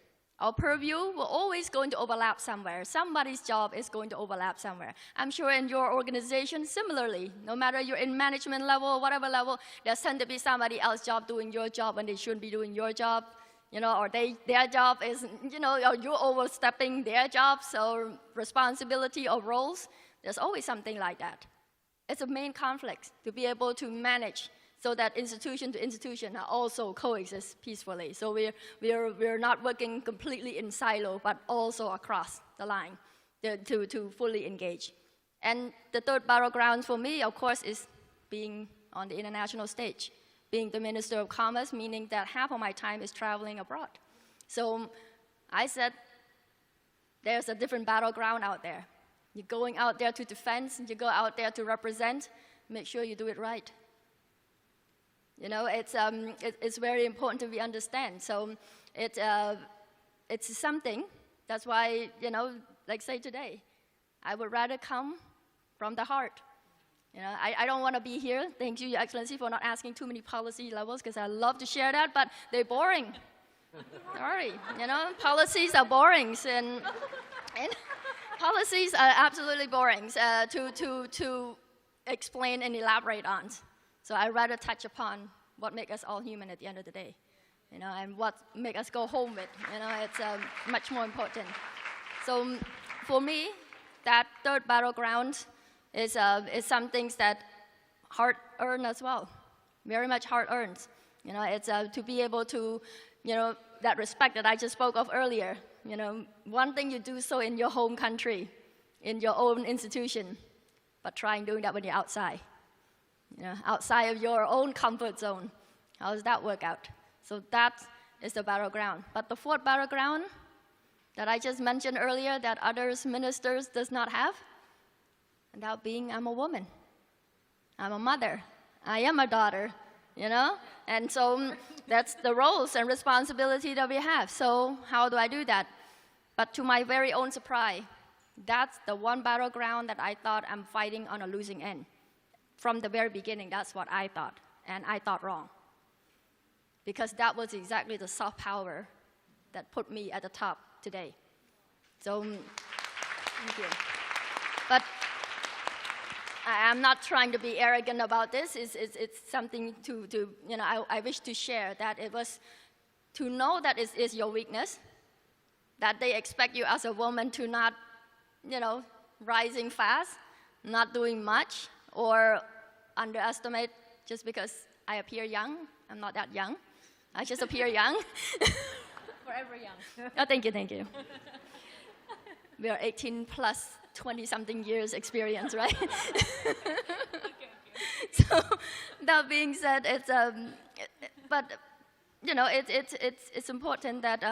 Our purview will always going to overlap somewhere. Somebody's job is going to overlap somewhere. I'm sure in your organization, similarly, no matter you're in management level or whatever level, there's tend to be somebody else's job doing your job when they shouldn't be doing your job, or their job is, or you're overstepping their jobs or responsibility or roles. There's always something like that. It's a main conflict to be able to manage so that institution to institution are also coexist peacefully. So we're not working completely in silo, but also across the line to fully engage. And the third battleground for me, of course, is being on the international stage, being the Minister of Commerce, meaning that half of my time is traveling abroad. So I said, there's a different battleground out there. You're going out there to defend, you go out there to represent, make sure you do it right. It's very important to be understand. So it's something, that's why, like say today, I would rather come from the heart. I don't want to be here. Thank you, Your Excellency, for not asking too many policy levels, because I love to share that, but they're boring. Sorry, policies are boring, and policies are absolutely boring to explain and elaborate on. So I'd rather touch upon what makes us all human at the end of the day, and what makes us go home with. It's much more important. So for me, that third battleground is some things that hard-earned as well, very much hard-earned. It's to be able to, that respect that I just spoke of earlier. One thing you do so in your home country, in your own institution, but try doing that when you're outside. Outside of your own comfort zone. How does that work out? So that is the battleground. But the fourth battleground that I just mentioned earlier that others ministers does not have, and that being I'm a woman. I'm a mother. I am a daughter, And so that's the roles and responsibility that we have. So how do I do that? But to my very own surprise, that's the one battleground that I thought I'm fighting on a losing end. From the very beginning, that's what I thought, and I thought wrong. Because that was exactly the soft power that put me at the top today. So, thank you. But I'm not trying to be arrogant about this. It's something I wish to share, that it was to know that it is your weakness, that they expect you as a woman to not, rising fast, not doing much, or underestimate just because I appear young. I'm not that young. I just appear young. Forever young. Oh, thank you. We are 18 plus 20-something years experience, right? Okay. So that being said, it's important that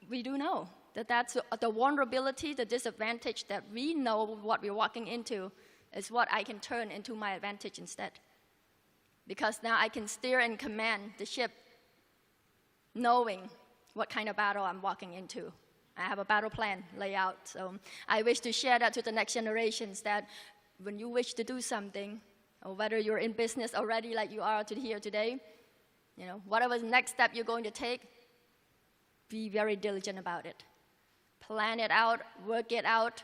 we do know that that's the vulnerability, the disadvantage that we know what we're walking into is what I can turn into my advantage instead. Because now I can steer and command the ship knowing what kind of battle I'm walking into. I have a battle plan laid out. So I wish to share that to the next generations, that when you wish to do something, or whether you're in business already like you are here today, whatever the next step you're going to take, be very diligent about it. Plan it out, work it out,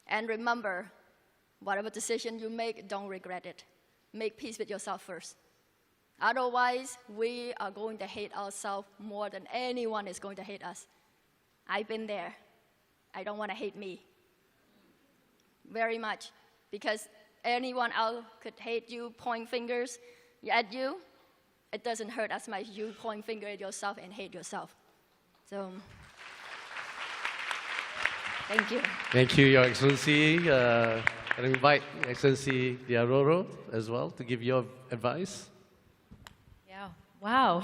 and remember, whatever decision you make, don't regret it. Make peace with yourself first. Otherwise, we are going to hate ourselves more than anyone is going to hate us. I've been there. I don't want to hate me very much, because anyone else could hate you, point fingers at you. It doesn't hurt as much as you point finger at yourself and hate yourself. So, thank you. Thank you, Your Excellency. I invite Your Excellency Dyah Roro as well to give your advice. Yeah, wow.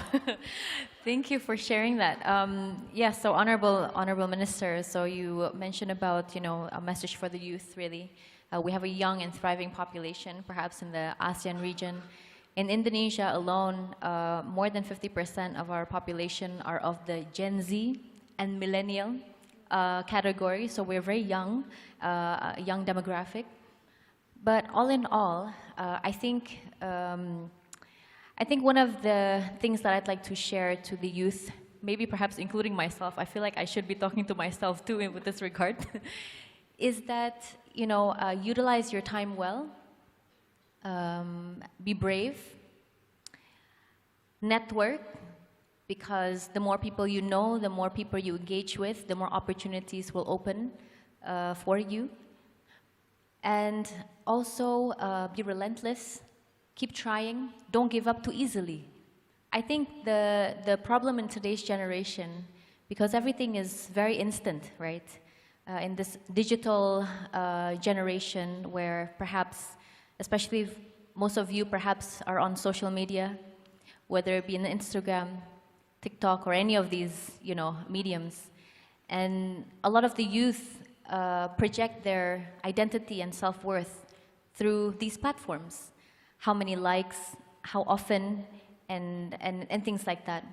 Thank you for sharing that. Yes, so honorable Minister, so you mentioned about, a message for the youth, really. We have a young and thriving population, perhaps in the ASEAN region. In Indonesia alone, more than 50% of our population are of the Gen Z and millennial category, so we're very young, young demographic. But all in all, I think I think one of the things that I'd like to share to the youth, maybe perhaps including myself, I feel like I should be talking to myself too with this regard, is that, utilize your time well, be brave, network, because the more people you know, the more people you engage with, the more opportunities will open for you. And also be relentless, keep trying, don't give up too easily. I think the problem in today's generation, because everything is very instant, right? In this digital generation where perhaps, especially if most of you perhaps are on social media, whether it be in Instagram, TikTok, or any of these, mediums. And a lot of the youth project their identity and self-worth through these platforms. How many likes, how often, and things like that.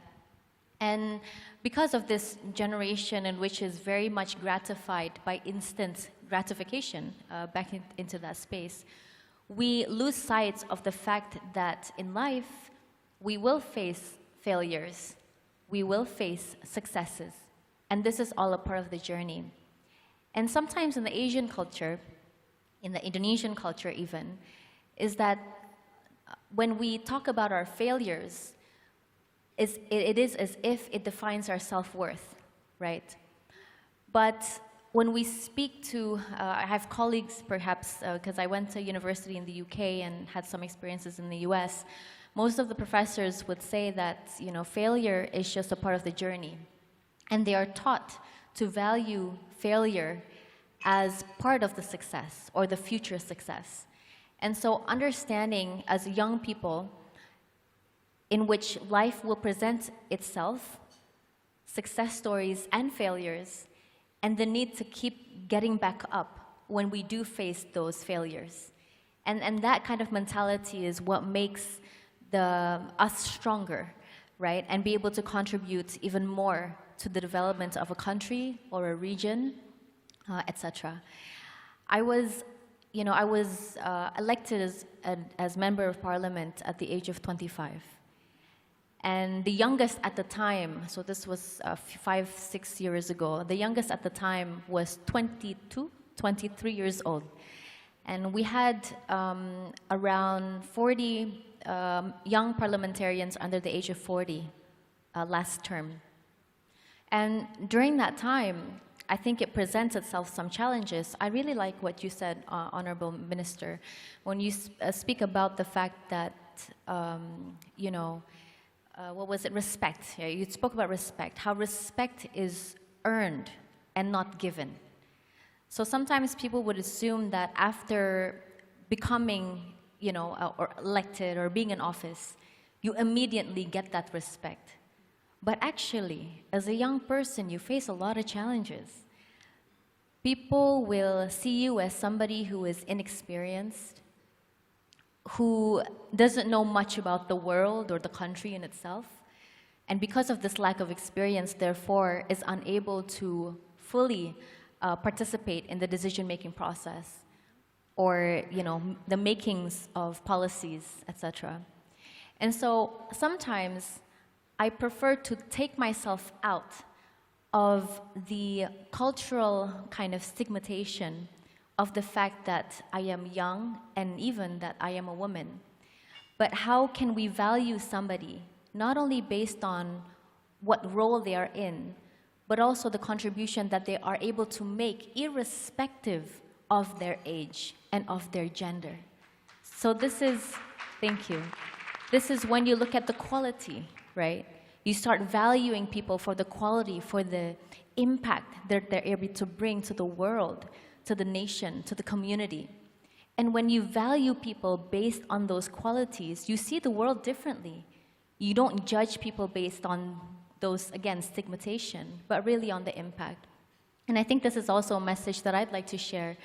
And because of this generation in which is very much gratified by instant gratification into that space, we lose sight of the fact that in life, we will face failures, we will face successes, and this is all a part of the journey. And sometimes in the Asian culture, in the Indonesian culture even, is that when we talk about our failures, it is as if it defines our self-worth, right? But when we speak to, I have colleagues perhaps, because I went to university in the UK and had some experiences in the US, most of the professors would say that, failure is just a part of the journey. And they are taught to value failure as part of the success or the future success. And so understanding as young people in which life will present itself, success stories and failures, and the need to keep getting back up when we do face those failures. And that kind of mentality is what makes us stronger, right? And be able to contribute even more to the development of a country or a region, etc. I was elected as member of parliament at the age of 25. And the youngest at the time, so this was 5-6 years ago, the youngest at the time was 23 years old. And we had around 40 young parliamentarians under the age of 40 last term. And during that time, I think it presents itself some challenges. I really like what you said, Honorable Minister, when you speak about the fact that, what was it, respect. Yeah, you spoke about respect, how respect is earned and not given. So sometimes people would assume that after becoming, or elected or being in office, you immediately get that respect. But actually, as a young person, you face a lot of challenges. People will see you as somebody who is inexperienced, who doesn't know much about the world or the country in itself, and because of this lack of experience, therefore, is unable to fully participate in the decision-making process or, the makings of policies, etc. And so sometimes I prefer to take myself out of the cultural kind of stigmatization of the fact that I am young and even that I am a woman. But how can we value somebody not only based on what role they are in, but also the contribution that they are able to make irrespective of their age and of their gender? So this is, thank you. This is when you look at the quality, right? You start valuing people for the quality, for the impact that they're able to bring to the world, to the nation, to the community. And when you value people based on those qualities, you see the world differently. You don't judge people based on those, again, stigmatization, but really on the impact. And I think this is also a message that I'd like to share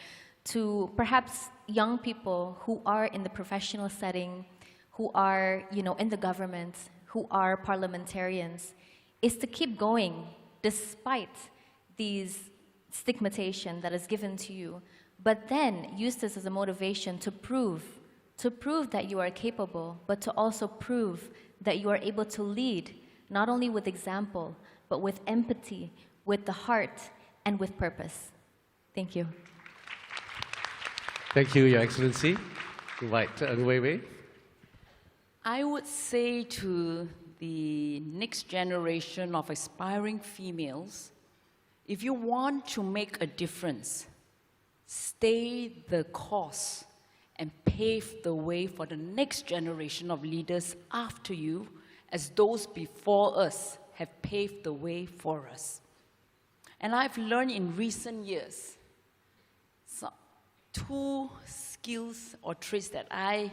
to perhaps young people who are in the professional setting, who are, in the government, who are parliamentarians, is to keep going despite these stigmatization that is given to you, but then use this as a motivation to prove to prove that you are capable, but to also prove that you are able to lead, not only with example, but with empathy, with the heart, and with purpose. Thank you. Thank you, Your Excellency. Invite Ng Wei Wei. I would say to the next generation of aspiring females, if you want to make a difference, stay the course and pave the way for the next generation of leaders after you, as those before us have paved the way for us. And I've learned in recent years, two skills or traits that I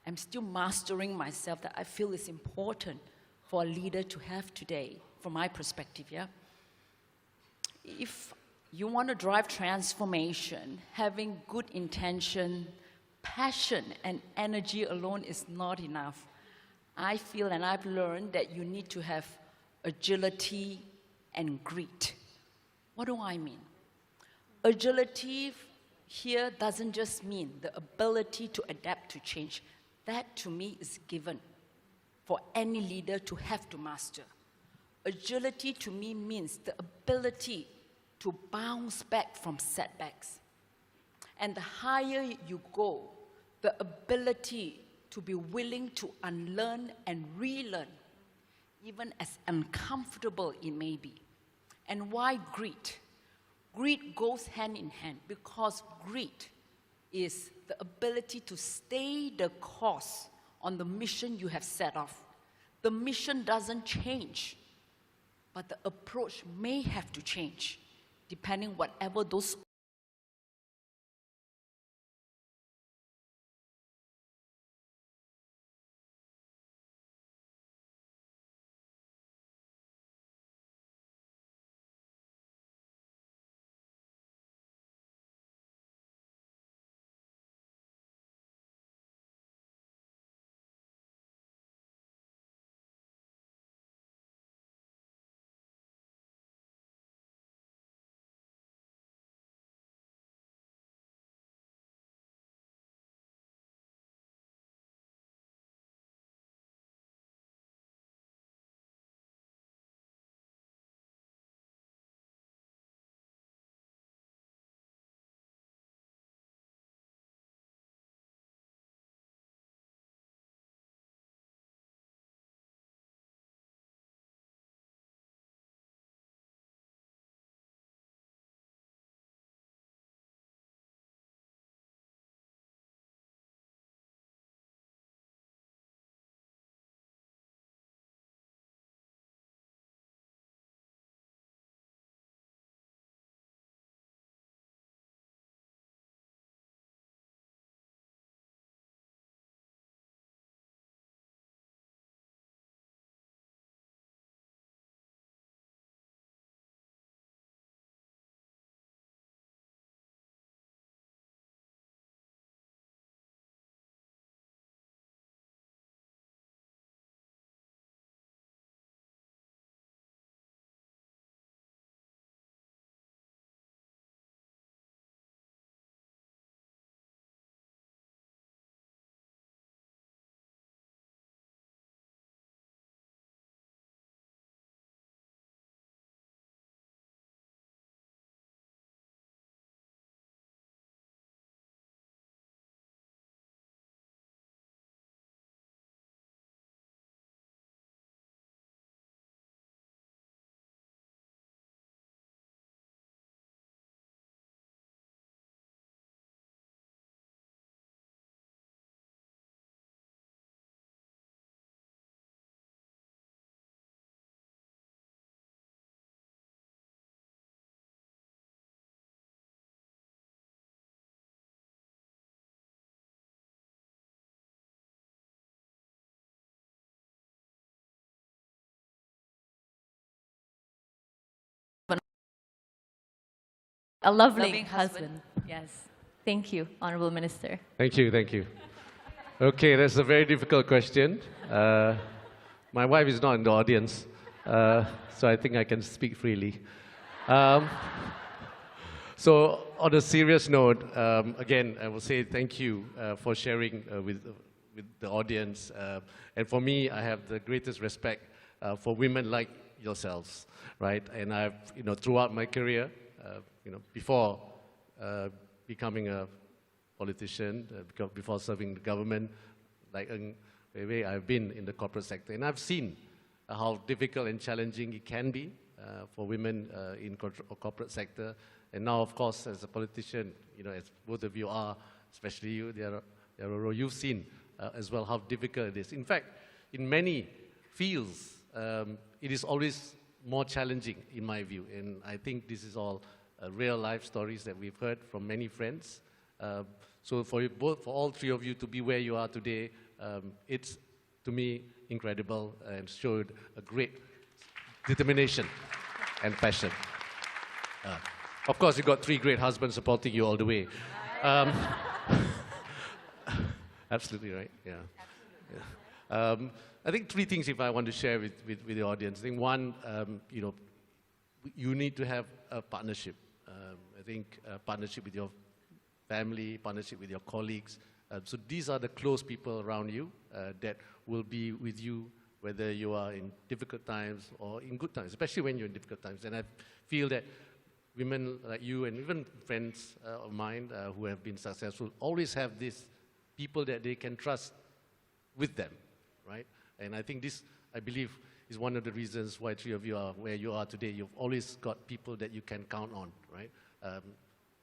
am still mastering myself that I feel is important for a leader to have today, from my perspective, yeah? If you want to drive transformation, having good intention, passion and energy alone is not enough. I feel and I've learned that you need to have agility and grit. What do I mean? Agility here doesn't just mean the ability to adapt to change. That to me is given for any leader to have to master. Agility to me means the ability to bounce back from setbacks. And the higher you go, the ability to be willing to unlearn and relearn, even as uncomfortable it may be. And why grit? Grit goes hand in hand because grit is the ability to stay the course on the mission you have set off. The mission doesn't change, but the approach may have to change, depending whatever those A lovely Loving husband. Yes. Thank you, Honorable Minister. Thank you, thank you. Okay, that's a very difficult question. My wife is not in the audience, so I think I can speak freely. So on a serious note, again, I will say thank you for sharing with the audience. And for me, I have the greatest respect for women like yourselves, right? And I've, throughout my career, before becoming a politician, before serving the government, like Ng Wei Wei, I've been in the corporate sector, and I've seen how difficult and challenging it can be for women in corporate sector. And now, of course, as a politician, as both of you are, especially you, Dyah Roro, you've seen as well how difficult it is. In fact, in many fields, it is always more challenging, in my view. And I think this is all real life stories that we've heard from many friends. So for all three of you to be where you are today, it's, to me, incredible and showed a great determination and passion. Of course, you've got three great husbands supporting you all the way. Absolutely right, yeah. I think three things if I want to share with the audience. I think one, you need to have a partnership. I think a partnership with your family, partnership with your colleagues. So these are the close people around you that will be with you whether you are in difficult times or in good times, especially when you're in difficult times. And I feel that women like you and even friends of mine who have been successful always have these people that they can trust with them, right? And I think this, I believe, is one of the reasons why three of you are where you are today. You've always got people that you can count on, right?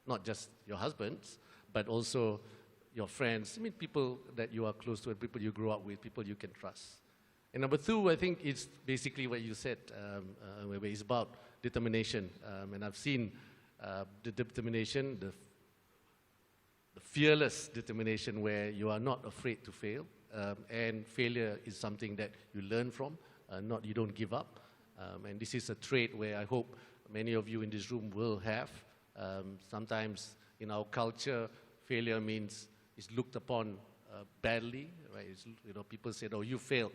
Not just your husbands, but also your friends. I mean, people that you are close to, and people you grew up with, people you can trust. And number two, I think it's basically what you said, where it's about determination. And I've seen the determination, the fearless determination where you are not afraid to fail. And failure is something that you learn from, you don't give up. And this is a trait where I hope many of you in this room will have. Sometimes in our culture, failure means it's looked upon badly, right? It's, people say, oh, you failed,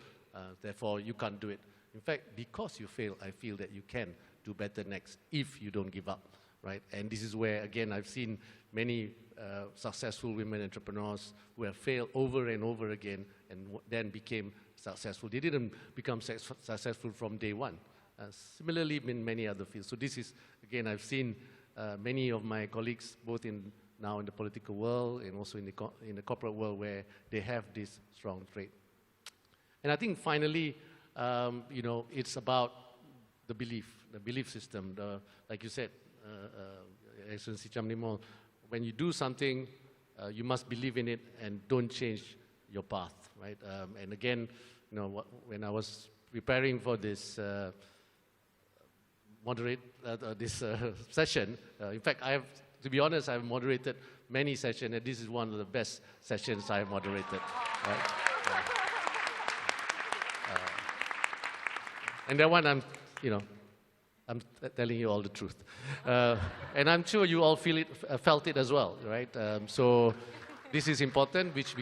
therefore you can't do it. In fact, because you fail, I feel that you can do better next if you don't give up, right? And this is where, again, I've seen many successful women entrepreneurs who have failed over and over again and then became successful. They didn't become successful from day one. Similarly, in many other fields. So this is, again, I've seen many of my colleagues, both now in the political world and also in the corporate world, where they have this strong trait. And I think finally, it's about the belief system. Like you said, Excellency Cham Nimul, when you do something, you must believe in it and don't change your path, right? And again, when I was preparing for this session, in fact, to be honest, I've moderated many sessions, and this is one of the best sessions I've moderated. Right? And that one, I'm telling you all the truth. And I'm sure you all felt it as well, right? So this is important, which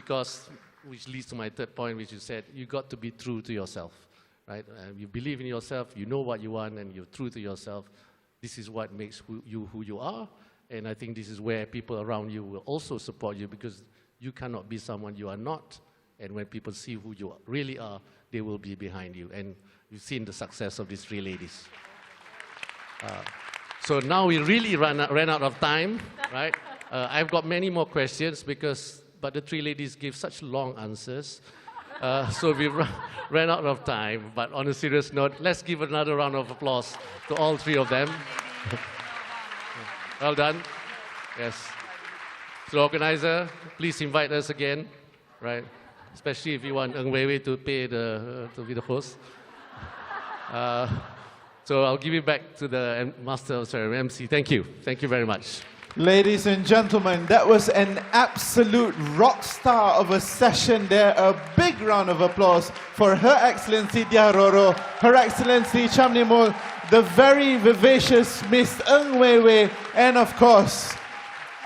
leads to my third point, which you said, you got to be true to yourself, right? You believe in yourself, you know what you want, and you're true to yourself. This is what makes you who you are. And I think this is where people around you will also support you, because you cannot be someone you are not. And when people see who you really are, they will be behind you. And you've seen the success of these three ladies. So now we really ran out of time, right? I've got many more questions, but the three ladies gave such long answers. So we ran out of time. But on a serious note, let's give another round of applause to all three of them. Well done. Yes. So organizer, please invite us again, right? Especially if you want Ng Wei Wei to pay to be the host. So I'll give it back to the MC. Thank you. Thank you very much. Ladies and gentlemen, that was an absolute rock star of a session there. A big round of applause for Her Excellency Dyah Roro, Her Excellency Cham Nimul, the very vivacious Miss Ng Wei Wei, and of course,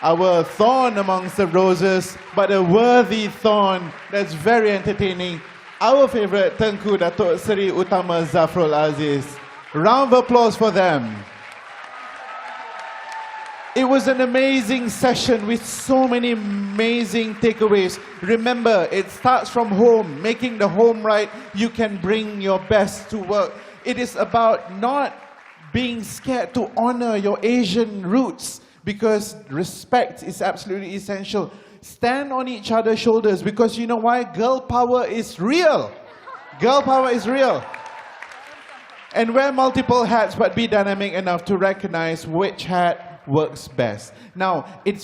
our thorn amongst the roses, but a worthy thorn that's very entertaining, our favorite Tengku Datuk Seri Utama Zafrul Aziz. Round of applause for them. It was an amazing session with so many amazing takeaways. Remember, it starts from home. Making the home right, you can bring your best to work. It is about not being scared to honor your Asian roots, because respect is absolutely essential. Stand on each other's shoulders, because you know why? Girl power is real. Girl power is real. And wear multiple hats, but be dynamic enough to recognize which hat works best. Now, it's